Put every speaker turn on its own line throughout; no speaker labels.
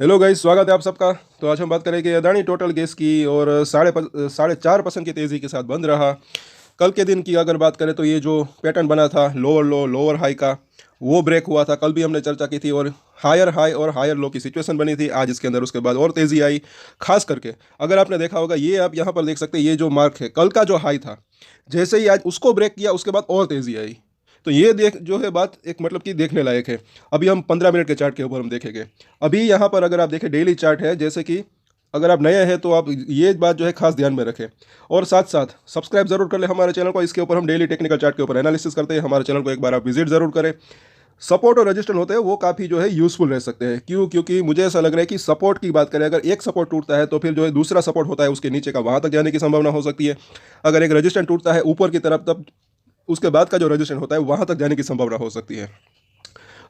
Hello guys, स्वागत है आप सबका। तो आज हम बात करेंगे अदानी टोटल गैस की और 4.5% की तेज़ी के साथ बंद रहा। कल के दिन की अगर बात करें तो ये जो पैटर्न बना था लोअर लो लोअर हाई का, वो ब्रेक हुआ था। कल भी हमने चर्चा की थी और हायर हाई और हायर लो की सिचुएशन बनी थी आज इसके अंदर। उसके बाद और तेज़ी आई। खास करके अगर आपने देखा होगा, ये आप यहाँ पर देख सकते हैं, ये जो मार्क है कल का जो हाई था, जैसे ही आज उसको ब्रेक किया उसके बाद और तेज़ी आई। तो ये देख जो है बात एक मतलब कि देखने लायक है। अभी हम 15 मिनट के चार्ट के ऊपर हम देखेंगे। अभी यहाँ पर अगर आप देखें डेली चार्ट है, जैसे कि अगर आप नए हैं तो आप ये बात जो है खास ध्यान में रखें और साथ साथ सब्सक्राइब जरूर कर ले हमारे चैनल को। इसके ऊपर हम डेली टेक्निकल चार्ट के ऊपर एनालिसिस करते हैं। हमारे चैनल को एक बार आप विजिट जरूर करें। सपोर्ट और रजिस्टर होते हैं वो काफ़ी जो है यूज़फुल रह सकते हैं। क्यों? क्योंकि मुझे ऐसा लग रहा है कि सपोर्ट की बात करें, अगर एक सपोर्ट टूटता है तो फिर जो है दूसरा सपोर्ट होता है उसके नीचे का, वहाँ तक जाने की संभावना हो सकती है। अगर एक रजिस्टेंस टूटता है ऊपर की तरफ, तब उसके बाद का जो रजिस्ट्रेशन होता है वहाँ तक जाने की संभावना हो सकती है।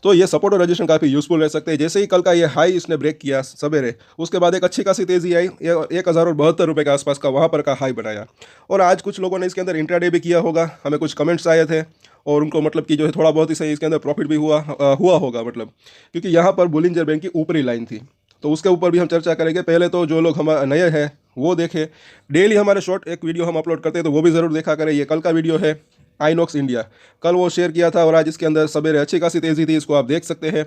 तो ये सपोर्ट और रजिस्ट्रेशन काफ़ी यूज़फुल रह सकते हैं। जैसे ही कल का ये हाई इसने ब्रेक किया सवेरे, उसके बाद एक अच्छी खासी तेज़ी आई। 1072 रुपये के आसपास का वहाँ पर का हाई बनाया। और आज कुछ लोगों ने इसके अंदर इंट्राडे भी किया होगा, हमें कुछ कमेंट्स आए थे और उनको मतलब कि जो है थोड़ा बहुत ही सही इसके अंदर प्रॉफिट भी हुआ होगा, मतलब क्योंकि यहाँ पर बुलिंजर बैंक की ऊपरी लाइन थी। तो उसके ऊपर भी हम चर्चा करेंगे। पहले तो जो लोग हम नए हैं वो देखें, डेली हमारे शॉर्ट एक वीडियो हम अपलोड करते हैं, तो वो भी ज़रूर देखा करें। ये कल का वीडियो है आइनॉक्स इंडिया, कल वो शेयर किया था और आज इसके अंदर सवेरे अच्छी खासी तेज़ी थी, इसको आप देख सकते हैं।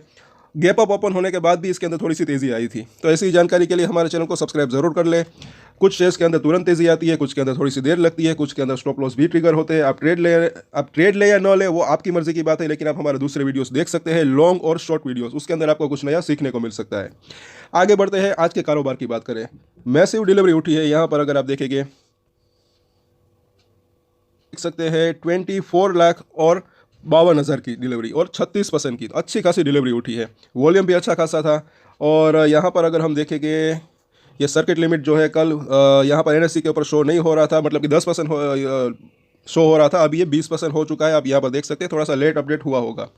गैप अप ओपन होने के बाद भी इसके अंदर थोड़ी सी तेज़ी आई थी। तो ऐसी जानकारी के लिए हमारे चैनल को सब्सक्राइब जरूर कर लें। कुछ शेयर्स के अंदर तुरंत तेज़ी आती है, कुछ के अंदर थोड़ी सी देर लगती है, कुछ के अंदर स्टॉप लॉस भी ट्रिगर होते हैं। आप ट्रेड ले या न ले वो आपकी मर्जी की बात है, लेकिन आप हमारे दूसरे वीडियोस देख सकते हैं, लॉन्ग और शॉर्ट वीडियोस, उसके अंदर आपको कुछ नया सीखने को मिल सकता है। आगे बढ़ते हैं, आज के कारोबार की बात करें। मैसिव डिलीवरी उठी है यहाँ पर, अगर आप देखेंगे देख सकते हैं 24 लाख और 52,000 की डिलीवरी और 36% की अच्छी खासी डिलीवरी उठी है। वॉल्यूम भी अच्छा खासा था। और यहाँ पर अगर हम देखेंगे, ये सर्किट लिमिट जो है कल यहाँ पर एनएससी के ऊपर शो नहीं हो रहा था, मतलब कि 10% शो हो रहा था, अभी ये 20% हो चुका है। आप यहाँ पर देख सकते हैं, थोड़ा सा लेट अपडेट हुआ होगा।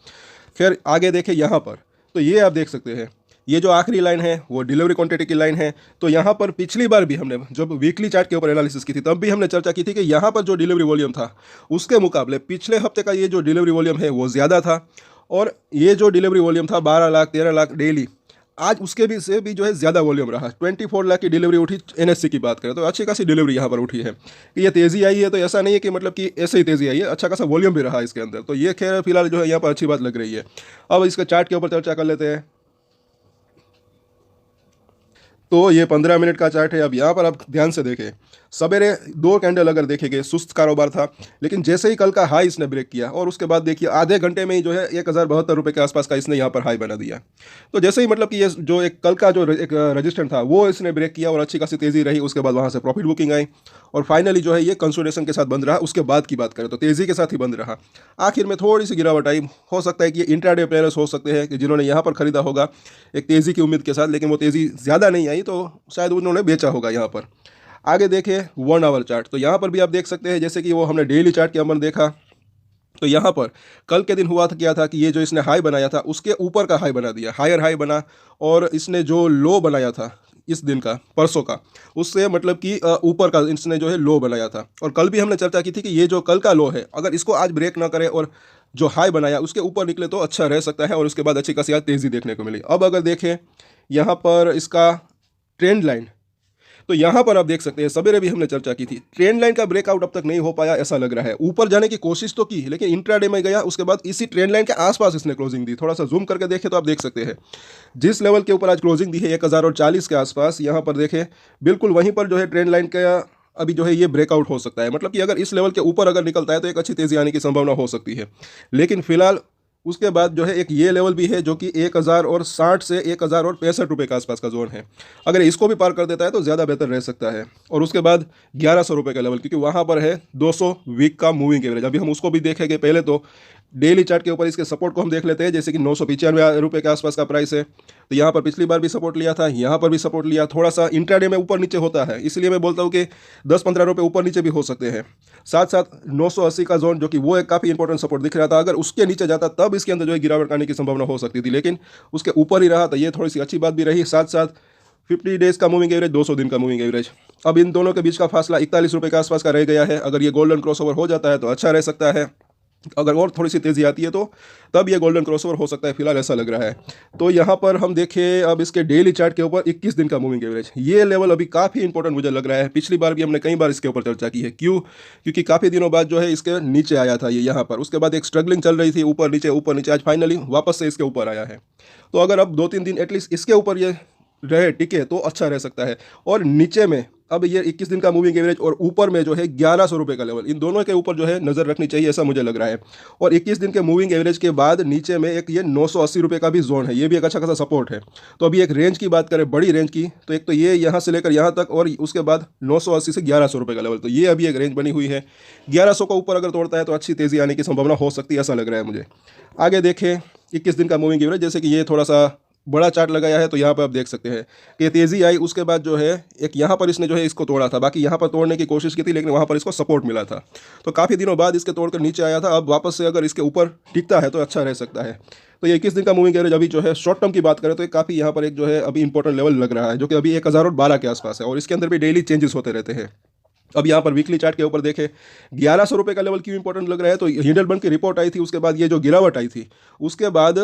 खैर आगे देखें यहाँ पर, तो ये आप देख सकते हैं, ये जो आखिरी लाइन है वो डिलीवरी क्वांटिटी की लाइन है। तो यहाँ पर पिछली बार भी हमने जब वीकली चार्ट के ऊपर एनालिसिस की थी, तब भी हमने चर्चा की थी कि यहाँ पर जो डिलीवरी वॉल्यूम था उसके मुकाबले पिछले हफ्ते का ये जो डिलीवरी वॉल्यूम है वो ज़्यादा था। और ये जो डिलीवरी वॉल्यूम था 12 लाख 13 लाख डेली, आज उसके भी से भी जो है ज़्यादा वॉल्यूम रहा। 24 लाख की डिलीवरी उठी एनएससी की बात करें तो अच्छी खासी डिलीवरी यहाँ पर उठी है। कि ये तेज़ी आई है तो ऐसा नहीं है कि मतलब कि ऐसे ही तेज़ी आई है, अच्छा खासा वॉल्यूम भी रहा इसके अंदर। तो ये खैर फिलहाल जो है यहाँ पर अच्छी बात लग रही है। अब इसके चार्ट के ऊपर चर्चा कर लेते हैं। तो ये 15 मिनट का चार्ट है। अब यहाँ पर आप ध्यान से देखें, सवेरे दो कैंडल अगर देखेंगे सुस्त कारोबार था, लेकिन जैसे ही कल का हाई इसने ब्रेक किया और उसके बाद देखिए आधे घंटे में ही जो है 1072 रुपये के आसपास का इसने यहाँ पर हाई बना दिया। तो जैसे ही मतलब कि ये जो एक कल का जो एक रजिस्टेंस था वो इसने ब्रेक किया और अच्छी खासी तेज़ी रही। उसके बाद वहाँ से प्रॉफिट बुकिंग आई और फाइनली जो है ये कंसोलिडेशन के साथ बंद रहा। उसके बाद की बात करें तो तेज़ी के साथ ही बंद रहा। आखिर में थोड़ी सी गिरावट आई। हो सकता है कि ये इंट्राडे प्लेयर्स हो सकते हैं कि जिन्होंने यहाँ पर खरीदा होगा एक तेज़ी की उम्मीद के साथ, लेकिन वो तेज़ी ज़्यादा नहीं आई तो शायद उन्होंने बेचा होगा यहाँ पर। आगे देखें 1 आवर चार्ट, तो यहाँ पर भी आप देख सकते हैं, जैसे कि वो हमने डेली चार्ट के अंदर देखा, तो यहाँ पर कल के दिन हुआ था क्या था कि ये जो इसने हाई बनाया था उसके ऊपर का हाई बना दिया, हायर हाई बना। और इसने जो लो बनाया था इस दिन का, परसों का, उससे मतलब कि ऊपर का इसने जो है लो बनाया था। और कल भी हमने चर्चा की थी कि ये जो कल का लो है अगर इसको आज ब्रेक ना करे और जो हाई बनाया उसके ऊपर निकले तो अच्छा रह सकता है और उसके बाद अच्छी खासी आज तेज़ी देखने को मिली। अब अगर देखें यहाँ पर इसका ट्रेंड लाइन, तो यहाँ पर आप देख सकते हैं सवेरे भी हमने चर्चा की थी, ट्रेंड लाइन का ब्रेकआउट अब तक नहीं हो पाया ऐसा लग रहा है। ऊपर जाने की कोशिश तो की लेकिन इंट्राडे में गया, उसके बाद इसी ट्रेंड लाइन के आसपास इसने क्लोजिंग दी। थोड़ा सा जूम करके देखें तो आप देख सकते हैं जिस लेवल के ऊपर आज क्लोजिंग दी है 1040 के आसपास, यहाँ पर देखें बिल्कुल वहीं पर जो है ट्रेंड लाइन का अभी जो है ये ब्रेकआउट हो सकता है। मतलब कि अगर इस लेवल के ऊपर अगर निकलता है तो एक अच्छी तेज़ी आने की संभावना हो सकती है। लेकिन फिलहाल उसके बाद जो है एक ये लेवल भी है जो कि 1060 से 1065 के आसपास का जोन है। अगर इसको भी पार कर देता है तो ज़्यादा बेहतर रह सकता है। और उसके बाद 1100 रुपये का लेवल, क्योंकि वहाँ पर है 200 वीक का मूविंग एवरेज। अभी हम उसको भी देखेंगे। पहले तो डेली चार्ट के ऊपर इसके सपोर्ट को हम देख लेते हैं, जैसे कि 995 रुपये के आसपास का प्राइस है। तो यहाँ पर पिछली बार भी सपोर्ट लिया था, यहाँ पर भी सपोर्ट लिया। थोड़ा सा इंट्राडे में ऊपर नीचे होता है, इसलिए मैं बोलता हूँ कि 10-15 रुपये ऊपर नीचे भी हो सकते हैं। साथ साथ 980 का जोन जो कि वो एक काफ़ी इंपॉर्टेंट सपोर्ट दिख रहा था, अगर उसके नीचे जाता तब इसके अंदर जो है गिरावट आने की संभावना हो सकती थी, लेकिन उसके ऊपर ही रहा तो ये थोड़ी सी अच्छी बात भी रही। साथ साथ 50 डेज़ का मूविंग एवरेज, 200 दिन का मूविंग एवरेज, अब इन दोनों के बीच का फासला 41 रुपये के आसपास का रह गया है। अगर ये गोल्डन क्रॉसओवर हो जाता है तो अच्छा रह सकता है। अगर और थोड़ी सी तेज़ी आती है तो तब ये गोल्डन क्रॉसओवर हो सकता है, फिलहाल ऐसा लग रहा है। तो यहाँ पर हम देखें अब इसके डेली चार्ट के ऊपर 21 दिन का मूविंग एवरेज, ये लेवल अभी काफ़ी इंपॉर्टेंट मुझे लग रहा है। पिछली बार भी हमने कई बार इसके ऊपर चर्चा की है। क्यों? क्योंकि काफ़ी दिनों बाद जो है इसके नीचे आया था ये यहाँ पर, उसके बाद एक स्ट्रगलिंग चल रही थी, ऊपर नीचे, आज फाइनली वापस से इसके ऊपर आया है। तो अगर अब 2-3 दिन एटलीस्ट इसके ऊपर ये रहे, टिके, तो अच्छा रह सकता है। और नीचे में अब ये 21 दिन का मूविंग एवरेज और ऊपर में जो है 1100 रुपये का लेवल, इन दोनों के ऊपर जो है नज़र रखनी चाहिए, ऐसा मुझे लग रहा है। और 21 दिन के मूविंग एवरेज के बाद नीचे में एक ये 980 रुपये का भी जोन है, ये भी एक अच्छा खासा सपोर्ट है। तो अभी एक रेंज की बात करें, बड़ी रेंज की, तो एक तो ये यहाँ से लेकर यहाँ तक, और उसके बाद 980 से 1100 रुपये का लेवल, तो ये अभी एक रेंज बनी हुई है। 1100 का ऊपर अगर तोड़ता है तो अच्छी तेज़ी आने की संभावना हो सकती है, ऐसा लग रहा है मुझे। आगे देखें 21 दिन का मूविंग एवरेज, जैसे कि ये थोड़ा सा बड़ा चार्ट लगाया है, तो यहाँ पर आप देख सकते हैं कि तेज़ी आई, उसके बाद जो है एक यहाँ पर इसने जो है इसको तोड़ा था, बाकी यहाँ पर तोड़ने की कोशिश की थी लेकिन वहाँ पर इसको सपोर्ट मिला था। तो काफ़ी दिनों बाद इसके तोड़कर नीचे आया था, अब वापस से अगर इसके ऊपर टिकता है तो अच्छा रह सकता है। तो ये 21 दिन का मूविंग एवरेज अभी जो है शॉर्ट टर्म की बात करें तो एक काफ़ी यहाँ पर एक जो है अभी इंपॉर्टेंट लेवल लग रहा है, जो कि अभी 1012 के आसपास है, और इसके अंदर भी डेली चेंजेस होते रहते हैं। अब यहाँ पर वीकली चार्ट के ऊपर देखें 1100 रुपये का लेवल क्यों इंपॉर्टेंट लग रहा है, तो हिंडलबर्ग की रिपोर्ट आई थी, उसके बाद ये जो गिरावट आई थी, उसके बाद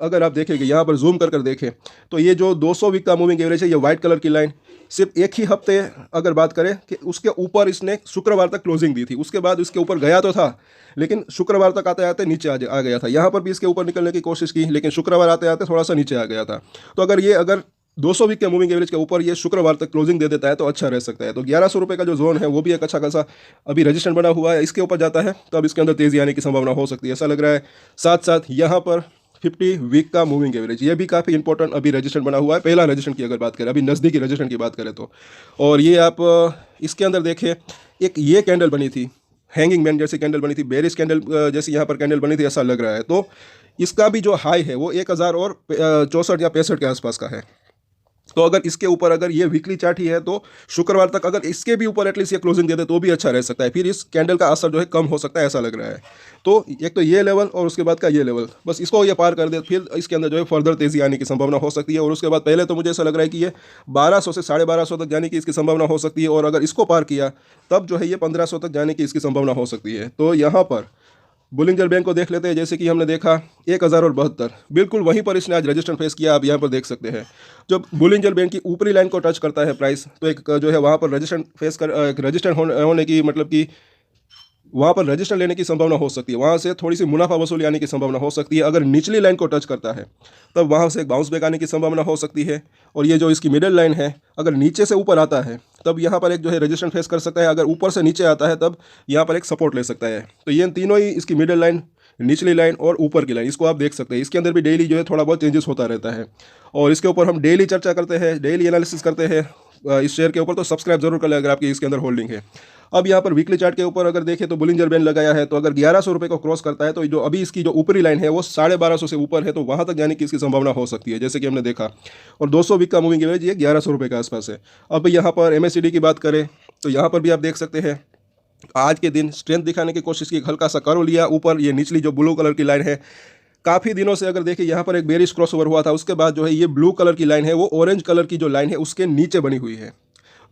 अगर आप देखेंगे यहाँ पर जूम कर देखें तो ये जो 200 वीक का मूविंग एवरेज है, ये वाइट कलर की लाइन, सिर्फ एक ही हफ्ते अगर बात करें कि उसके ऊपर इसने शुक्रवार तक क्लोजिंग दी थी, उसके बाद इसके ऊपर गया तो था लेकिन शुक्रवार तक आते आते नीचे आ गया था। यहाँ पर भी इसके ऊपर निकलने की कोशिश की लेकिन शुक्रवार आते आते थोड़ा सा नीचे आ गया था। तो अगर 200 वीक के मूविंग एवरेज के ऊपर ये शुक्रवार तक क्लोजिंग दे देता है तो अच्छा रह सकता है। तो 1100 रुपये का जो जोन है वो भी एक अच्छा खासा अभी रजिस्ट्रेशन बना हुआ है, इसके ऊपर जाता है तो अब इसके अंदर तेज़ी आने की संभावना हो सकती है, ऐसा लग रहा है। साथ साथ यहाँ पर 50 वीक का मूविंग एवरेज, ये भी काफ़ी इंपॉर्टेंट अभी रजिस्ट्रेशन बना हुआ है, पहला रजिस्ट्रेशन की अगर बात करें, अभी नज़दीकी रजिस्ट्रेशन की बात करें तो। और ये आप इसके अंदर देखें, एक ये कैंडल बनी थी, हैंगिंग मैन जैसी कैंडल बनी थी, बेरिश कैंडल जैसी यहाँ पर कैंडल बनी थी, ऐसा लग रहा है। तो इसका भी जो हाई है वो 1064 या 65 के आसपास का है। तो अगर इसके ऊपर अगर ये वीकली चार्ट ही है तो शुक्रवार तक अगर इसके भी ऊपर एटलीस्ट ये क्लोजिंग दे दे तो भी अच्छा रह सकता है, फिर इस कैंडल का असर जो है कम हो सकता है, ऐसा लग रहा है। तो एक तो ये लेवल और उसके बाद का ये लेवल, बस इसको ये पार कर दे फिर इसके अंदर जो है फर्दर तेज़ी आने की संभावना हो सकती है। और उसके बाद पहले तो मुझे ऐसा लग रहा है कि ये 1200 से 1250 तक जाने की इसकी संभावना हो सकती है, और अगर इसको पार किया तब जो है ये 1500 तक जाने की इसकी संभावना हो सकती है। तो यहाँ पर बुलिंजर बैंक को देख लेते हैं, जैसे कि हमने देखा 1072 बिल्कुल वहीं पर इसने आज रजिस्ट्रेशन फेस किया, आप यहाँ पर देख सकते हैं। जब बुलिंजर बैंक की ऊपरी लाइन को टच करता है प्राइस, तो एक जो है वहाँ पर रजिस्ट्रेशन फेस कर रजिस्ट्रेशन होने की मतलब कि वहाँ पर रजिस्टर लेने की संभावना हो सकती है, वहाँ से थोड़ी सी मुनाफा वसूली आने की संभावना हो सकती है। अगर निचली लाइन को टच करता है तब वहाँ से एक बाउंस बैक आने की संभावना हो सकती है। और ये जो इसकी मिडिल लाइन है, अगर नीचे से ऊपर आता है तब यहाँ पर एक जो है रजिस्ट्रेशन फेस कर सकता है, अगर ऊपर से नीचे आता है तब यहाँ पर एक सपोर्ट ले सकता है। तो ये तीनों ही, इसकी मिडिल लाइन, निचली लाइन और ऊपर की लाइन, इसको आप देख सकते हैं। इसके अंदर भी डेली जो है थोड़ा बहुत चेंजेस होता रहता है, और इसके ऊपर हम डेली चर्चा करते हैं, डेली एनालिसिस करते हैं इस शेयर के ऊपर। तो सब्सक्राइब जरूर कर लें अगर आपकी इसके अंदर होल्डिंग है। अब यहाँ पर वीकली चार्ट के ऊपर अगर देखें तो बुलिंजर बैंड लगाया है, तो अगर 1100 रुपये को क्रॉस करता है तो जो अभी इसकी जो ऊपरी लाइन है वो 1250 से ऊपर है, तो वहाँ तक जाने की इसकी संभावना हो सकती है, जैसे कि हमने देखा। और 200 वीक का मूविंग एवरेज ये 1100 रुपये के आसपास है। अब यहाँ पर MACD की बात करें तो यहाँ पर भी आप देख सकते हैं आज के दिन स्ट्रेंथ दिखाने की कोशिश की, हल्का सा कर्व लिया ऊपर, ये निचली जो ब्लू कलर की लाइन है, काफ़ी दिनों से अगर देखिए यहाँ पर एक बेरिश क्रॉसओवर हुआ था, उसके बाद जो है ये ब्लू कलर की लाइन है वो ऑरेंज कलर की जो लाइन है उसके नीचे बनी हुई है।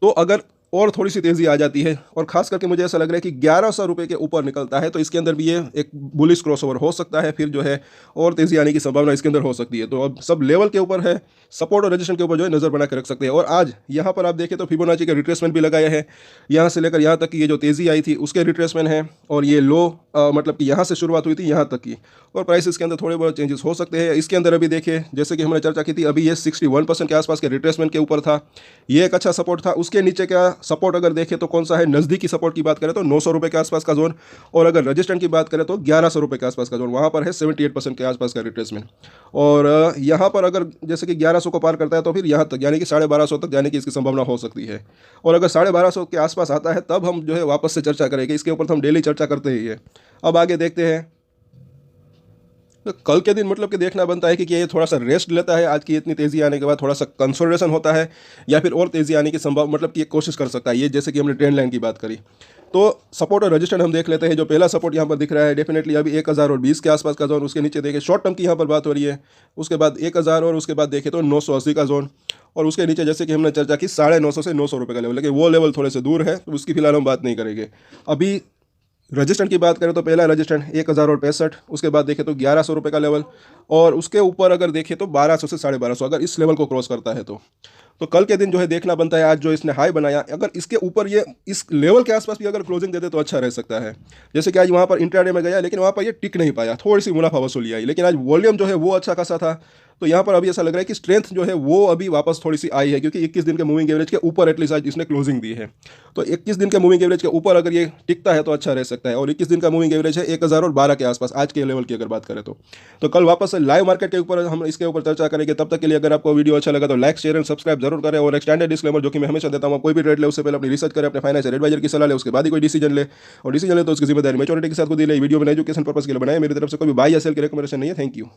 तो अगर और थोड़ी सी तेज़ी आ जाती है, और खास करके मुझे ऐसा लग रहा है कि 1100 रुपये के ऊपर निकलता है तो इसके अंदर भी ये एक बुलिश क्रॉसओवर हो सकता है, फिर जो है और तेज़ी आने की संभावना इसके अंदर हो सकती है। तो अब सब लेवल के ऊपर है, सपोर्ट और रजिस्ट्रेशन के ऊपर जो है नज़र बना के रख सकते हैं। और आज यहाँ पर आप देखें तो फिबोनाची के रिट्रेसमेंट भी लगाए हैं, यहाँ से लेकर यहाँ तक की ये जो तेज़ी आई थी उसके रिट्रेसमेंट है, और ये लो मतलब कि यहाँ से शुरुआत हुई थी यहाँ तक की, और प्राइसेस के अंदर थोड़े बहुत चेंजेस हो सकते हैं। इसके अंदर अभी देखिए जैसे कि हमने चर्चा की थी, अभी ये 61% के आसपास के रिट्रेसमेंट के ऊपर था, ये एक अच्छा सपोर्ट था। उसके नीचे का सपोर्ट अगर देखें तो कौन सा है, नज़दीकी सपोर्ट की बात करें तो 900 रुपये के आसपास का जोन, और अगर रजिस्ट्रेंट की बात करें तो 1100 रुपये के आसपास का जोन, वहाँ पर है 78% के आसपास का रिट्रेसमेंट। और यहाँ पर अगर जैसे कि 1100 को पार करता है तो फिर यहाँ तक यानी कि 1250 तक जाने की इसकी संभावना हो सकती है। और अगर 1250 के आसपास आता है तब हम जो है वापस से चर्चा करेंगे, इसके ऊपर तो हम डेली चर्चा करते ही है। अब आगे देखते हैं, तो कल के दिन मतलब कि देखना बनता है कि ये थोड़ा सा रेस्ट लेता है, आज की इतनी तेज़ी आने के बाद थोड़ा सा कंसोलिडेशन होता है, या फिर और तेज़ी आने की संभव मतलब कि ये कोशिश कर सकता है। ये जैसे कि हमने ट्रेंड लाइन की बात करी, तो सपोर्ट और रजिस्टेंस हम देख लेते हैं। जो पहला सपोर्ट यहाँ पर दिख रहा है डेफिनेटली अभी 1020 के आसपास का जोन, उसके नीचे देखें शॉर्ट टर्म की यहाँ पर बात हो रही है, उसके बाद 1000 और उसके बाद देखें तो 980 का जोन, और उसके नीचे जैसे कि हमने चर्चा की 950 से 900 रुपये का लेवल, लेकिन वो लेवल थोड़े से दूर है तो उसकी फिलहाल हम बात नहीं करेंगे। अभी रजिस्टेंट की बात करें तो पहला रजिस्टेंट 1065, उसके बाद देखें तो 1100 रुपये का लेवल, और उसके ऊपर अगर देखें तो 1200 से 1250, अगर इस लेवल को क्रॉस करता है तो कल के दिन जो है देखना बनता है। आज जो इसने हाई बनाया, अगर इसके ऊपर ये इस लेवल के आसपास भी अगर क्लोजिंग दे दे तो अच्छा रह सकता है। जैसे कि आज वहाँ पर इंट्राडे में गया, लेकिन वहाँ पर ये टिक नहीं पाया, थोड़ी सी मुनाफा वसूली आई, लेकिन आज वॉल्यूम जो है वो अच्छा खासा था। तो यहाँ पर अभी ऐसा लग रहा है कि स्ट्रेंथ जो है वो अभी वापस थोड़ी सी आई है, क्योंकि 21 दिन के मूविंग एवरेज के ऊपर एटलीस्ट आज इसने क्लोजिंग दी है। तो 21 दिन के मूविंग एवरेज के ऊपर अगर ये टिकता है तो अच्छा रह सकता है, और 21 दिन का मूविंग एवरेज है 1012 के आसपास आज के लेवल की अगर बात करें तो कल वापस से लाइव मार्केट के ऊपर हम इसके ऊपर चर्चा करेंगे। तब तक के लिए अगर आपको वीडियो अच्छा लगा तो लाइक, शेयर एंड सब्सक्राइब जरूर करें। और एक स्टैंडर्ड डिस्क्लेमर जो कि मैं हमेशा देता हूँ, कोई भी ट्रेड ले उससे पहले अपनी रिसर्च करें, अपने फाइनेंशियल एडवाइजर की सलाह ले, उसके बाद ही कोई डिसीजन ले, और डिसीजन ले तो उसकी जिम्मेदारी मेच्योरिटी के साथ को दी ले। वीडियो में एजुकेशन पर्पस के लिए बनाए, मेरी तरफ से कोई बाय या सेल की रिकमेंडेशन नहीं है। Thank you.